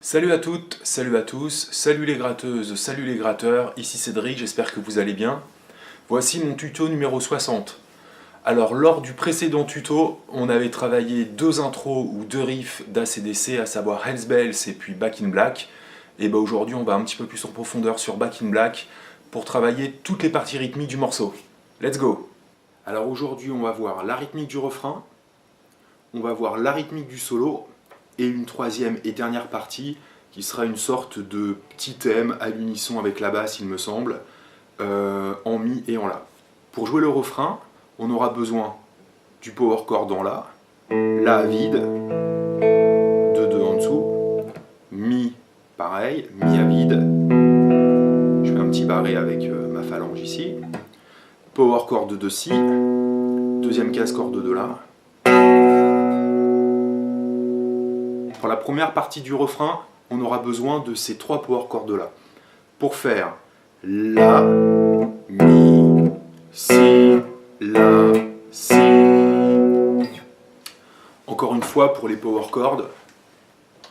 Salut à toutes, salut à tous, salut les gratteuses, salut les gratteurs, ici Cédric, j'espère que vous allez bien. Voici mon tuto numéro 60. Alors lors du précédent tuto, on avait travaillé deux intros ou deux riffs d'ACDC, à savoir Hells Bells et puis Back in Black. Et bah aujourd'hui on va un petit peu plus en profondeur sur Back in Black pour travailler toutes les parties rythmiques du morceau. Let's go! Alors aujourd'hui on va voir la rythmique du refrain, on va voir la rythmique du solo, et une troisième et dernière partie qui sera une sorte de petit thème à l'unisson avec la basse, il me semble, en mi et en la. Pour jouer le refrain, on aura besoin du power chord en la, la vide, de 2 en dessous, mi pareil, mi à vide, je fais un petit barré avec ma phalange ici, power chord de si, deuxième case corde de la. Pour la première partie du refrain, on aura besoin de ces trois power chords là. Pour faire la, mi, si, la, si. Encore une fois, pour les power chords,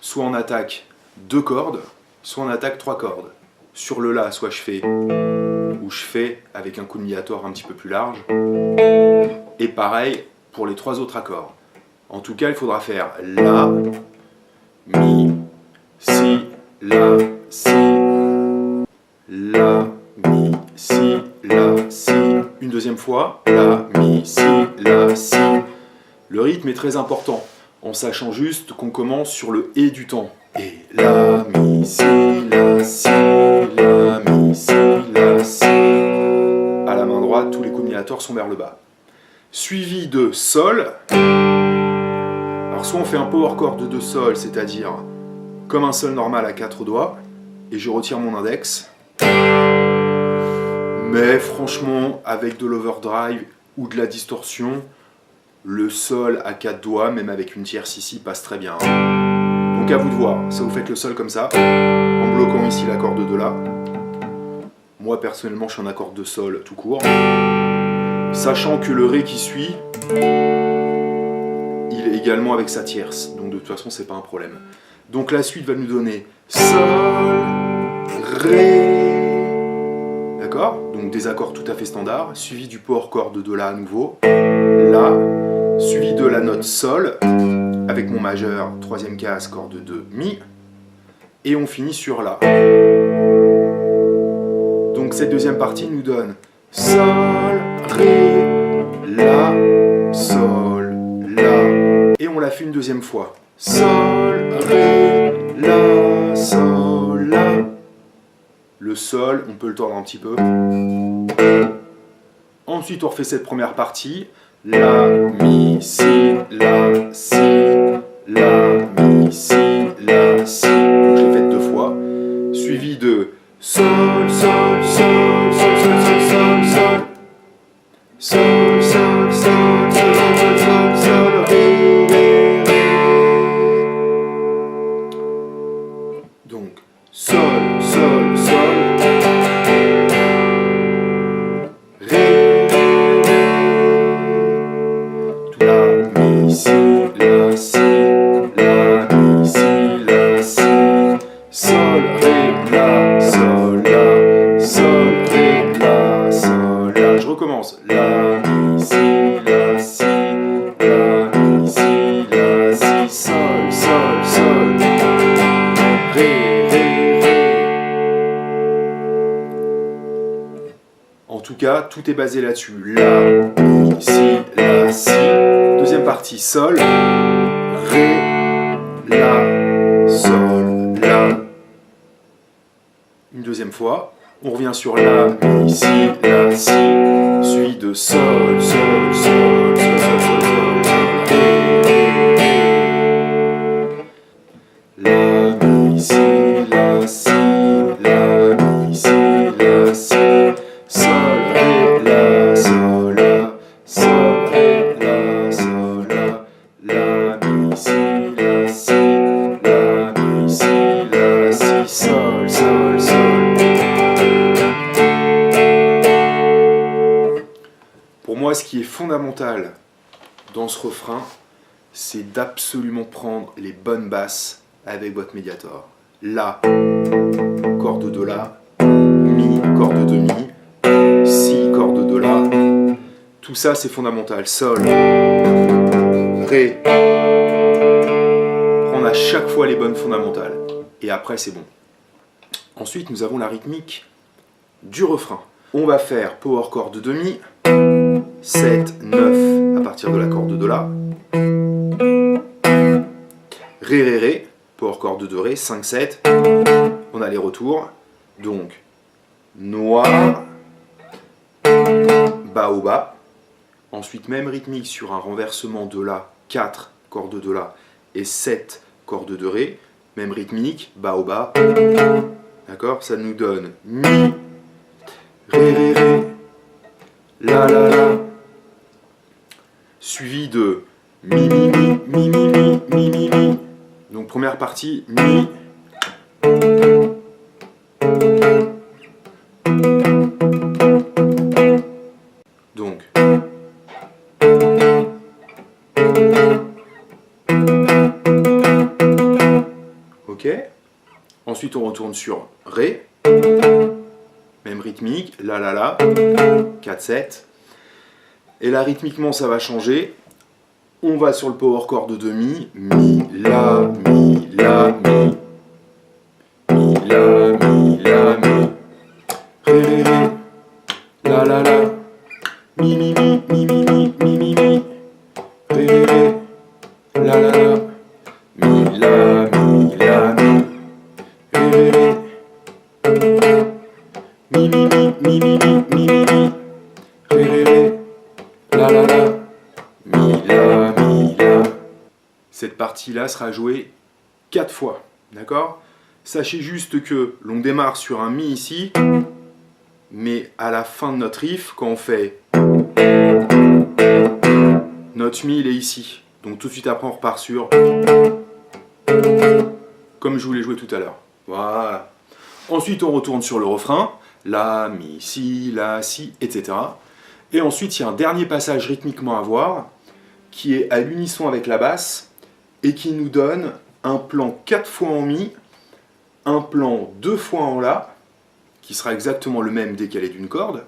soit on attaque 2 cordes, soit on attaque 3 cordes. Sur le la, soit je fais ou je fais avec un coup de mi-ator un petit peu plus large. Et pareil pour les 3 autres accords. En tout cas, il faudra faire la, mi, si, la, si, la, mi, si, la, si. Une deuxième fois, la, mi, si, la, si. Le rythme est très important, en sachant juste qu'on commence sur le et du temps. Et la, mi, si, la, si, la, mi, si, la, si. À la main droite, tous les coups de mi-ator sont vers le bas. Suivi de sol. Alors soit on fait un power chord de sol, c'est-à-dire comme un sol normal à 4 doigts, et je retire mon index. Mais franchement, avec de l'overdrive ou de la distorsion, le sol à 4 doigts, même avec une tierce ici, passe très bien. Donc à vous de voir, ça vous faites le sol comme ça, en bloquant ici la corde de la. Moi personnellement, je suis en accord de sol tout court. Sachant que le ré qui suit, il est également avec sa tierce, donc de toute façon c'est pas un problème. Donc la suite va nous donner sol, ré, d'accord? Donc des accords tout à fait standards, suivi du power chord de la à nouveau, la, suivi de la note sol, avec mon majeur, troisième case, corde de mi, et on finit sur la. Donc cette deuxième partie nous donne sol, ré, la, sol, la, et on la fait une deuxième fois. Sol, ré, la, sol, la. Le sol, on peut le tordre un petit peu. Ensuite, on refait cette première partie. La, mi, si, la, si, la, mi, si, la, si. Je l'ai fait 2 fois. Suivi de sol, sol, sol, sol, sol, sol, sol, sol. Sol, sol, sol, sol, sol, sol, sol, ré, ré, ré. Donc, sol, sol, sol, ré, ré, ré. La, mi, si, la, si, la, mi, si, la, si. Sol, ré, la, sol, la, sol, ré, la, sol, la. Je recommence. La, mi, si, la, si, la, mi, si, la, si. Sol, sol, sol, ré, ré, ré. En tout cas, tout est basé là-dessus. La, mi, si, la, si. Deuxième partie, sol, ré, la, sol, la. Une deuxième fois. On revient sur la, mi, si, la, si, suivi de sol, sol, sol, sol, sol, sol, sol, sol, ré, ré, ré. La, mi, si, la, si, la, mi, si, la, si, sol, ré, la, sol, la, sol, ré, la, sol, la, mi, si, la, si, la, mi, si, la, si, sol, sol, sol. Pour moi, ce qui est fondamental dans ce refrain, c'est d'absolument prendre les bonnes basses avec votre médiator. La, corde de La, Mi, corde de Mi, Si, corde de La. Tout ça, c'est fondamental. Sol, Ré. Prendre à chaque fois les bonnes fondamentales. Et après, c'est bon. Ensuite, nous avons la rythmique du refrain. On va faire power chord de Mi, 7, 9 à partir de la corde de La. Ré, Ré, Ré, power chord de Ré, 5, 7. On a les retours. Donc, noir, bas au bas. Ensuite, même rythmique sur un renversement de La, 4, corde de La, et 7, corde de Ré. Même rythmique, bas au bas. D'accord? Ça nous donne Mi, Ré, Ré, Ré, La, La, La. Suivi de Mi, Mi, Mi, Mi, Mi, Mi, Mi, Mi, Mi. Donc première partie, Mi. Donc. Ok. Ensuite on retourne sur Ré. Même rythmique, La, La, La. 4, 7. Et là rythmiquement ça va changer. On va sur le power chord de Mi, Mi, La, Mi, La, Mi. Mi, La, Mi, La, Mi. Ré, Ré, Ré. La, La, La. Mi, Mi, Mi, Mi, Mi, Mi, Mi, Mi, Mi. Ré, Ré, Ré. La, La, La. Mi, La, Mi, La, Mi. Ré, Ré, Ré. Mi, Mi, Mi, Mi, Mi, Mi, Mi, Mi, Mi. Ré, Ré, Ré. La, La, La. Mi, La, Mi, La. Cette partie-là sera jouée 4 fois, d'accord? Sachez juste que l'on démarre sur un Mi ici, mais à la fin de notre riff, quand on fait... Notre Mi, il est ici. Donc tout de suite après, on repart sur... Comme je vous l'ai joué tout à l'heure. Voilà. Ensuite, on retourne sur le refrain. La, Mi, Si, etc. Et ensuite, il y a un dernier passage rythmiquement à voir, qui est à l'unisson avec la basse, et qui nous donne un plan 4 fois en Mi, un plan 2 fois en La, qui sera exactement le même décalé d'une corde.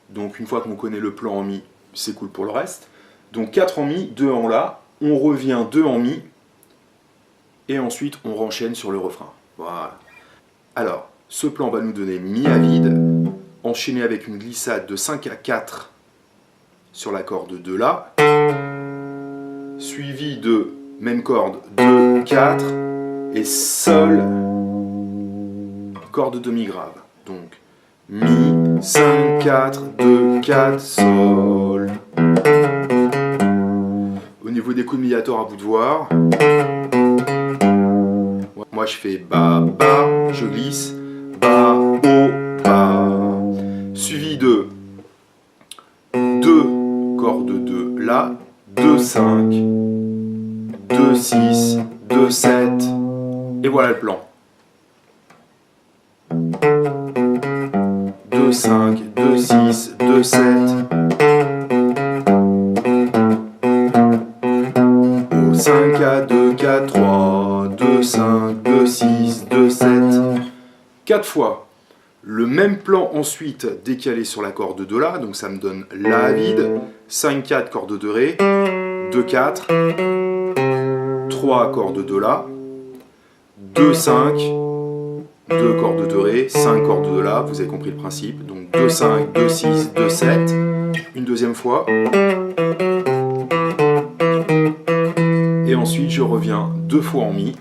Donc une fois qu'on connaît le plan en Mi, c'est cool pour le reste. Donc 4 en Mi, 2 en La, on revient 2 en Mi, et ensuite on renchaîne sur le refrain. Voilà. Alors, ce plan va nous donner Mi à vide, enchaîné avec une glissade de 5 à 4 sur la corde de La, suivi de même corde 2, 4, et Sol, corde de Mi grave. Donc, Mi, 5, 4, 2, 4, Sol. Au niveau des coups de médiator, à vous de voir. Moi, je fais Bas, Bas, je glisse, Bas, Haut, Bas. Suivi de 2, corde de La, 2, 5, 2, 6, 2, 7. Et voilà le plan. 2, 5, 2, 6, 2, 7. Au 5, 4, 2, 4, 3, 2, 5, 2, 6, 2, 7. 4 fois. Le même plan ensuite décalé sur la corde de La, donc ça me donne La vide, 5, 4, corde de Ré, 2, 4, 3 cordes de La, 2, 5, 2 cordes de Ré, 5 cordes de La, vous avez compris le principe, donc 2, 5, 2, 6, 2, 7, une deuxième fois, et ensuite je reviens 2 fois en Mi,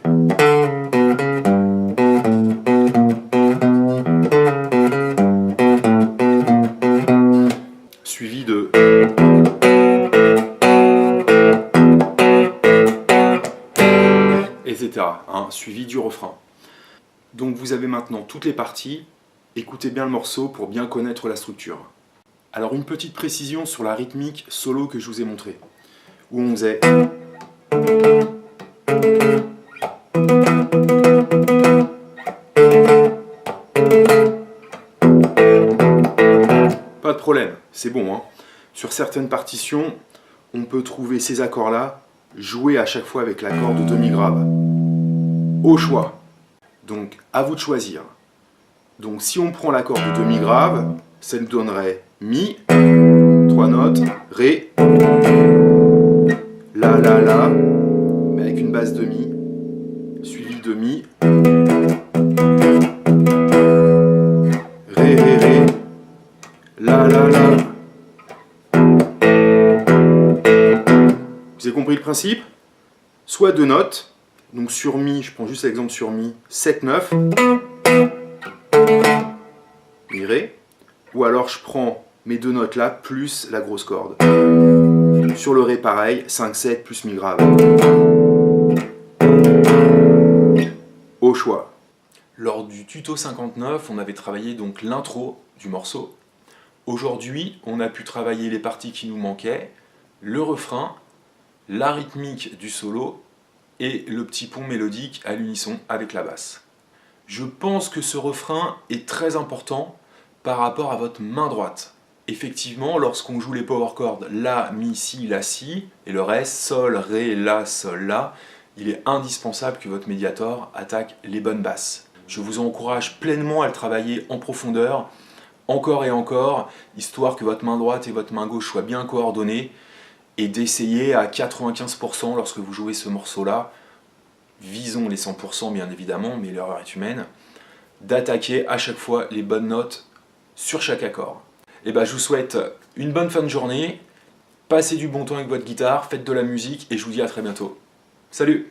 suivi de... etc. Hein, suivi du refrain. Donc vous avez maintenant toutes les parties, écoutez bien le morceau pour bien connaître la structure. Alors une petite précision sur la rythmique solo que je vous ai montré, où on faisait... Pas de problème, c'est bon. Hein. Sur certaines partitions, on peut trouver ces accords-là joués à chaque fois avec la corde de Mi grave. Au choix. Donc à vous de choisir. Donc si on prend l'accord de demi grave, ça nous donnerait Mi, 3 notes, Ré, La, mais avec une basse de Mi, suivi de Mi, Ré, La. Vous avez compris le principe? Soit 2 notes, donc sur Mi, je prends juste l'exemple sur Mi, 7, 9, Mi, Ré, ou alors je prends mes 2 notes là, plus la grosse corde. Sur le Ré, pareil, 5, 7, plus Mi grave. Au choix. Lors du tuto 59, on avait travaillé donc l'intro du morceau. Aujourd'hui, on a pu travailler les parties qui nous manquaient, le refrain, la rythmique du solo et le petit pont mélodique à l'unisson avec la basse. Je pense que ce refrain est très important par rapport à votre main droite. Effectivement, lorsqu'on joue les power chords La, Mi, Si, La, Si, et le reste, Sol, Ré, La, Sol, La, il est indispensable que votre médiator attaque les bonnes basses. Je vous encourage pleinement à le travailler en profondeur, encore et encore, histoire que votre main droite et votre main gauche soient bien coordonnées, et d'essayer à 95% lorsque vous jouez ce morceau-là, visons les 100% bien évidemment, mais l'erreur est humaine, d'attaquer à chaque fois les bonnes notes sur chaque accord. Et je vous souhaite une bonne fin de journée, passez du bon temps avec votre guitare, faites de la musique et je vous dis à très bientôt. Salut!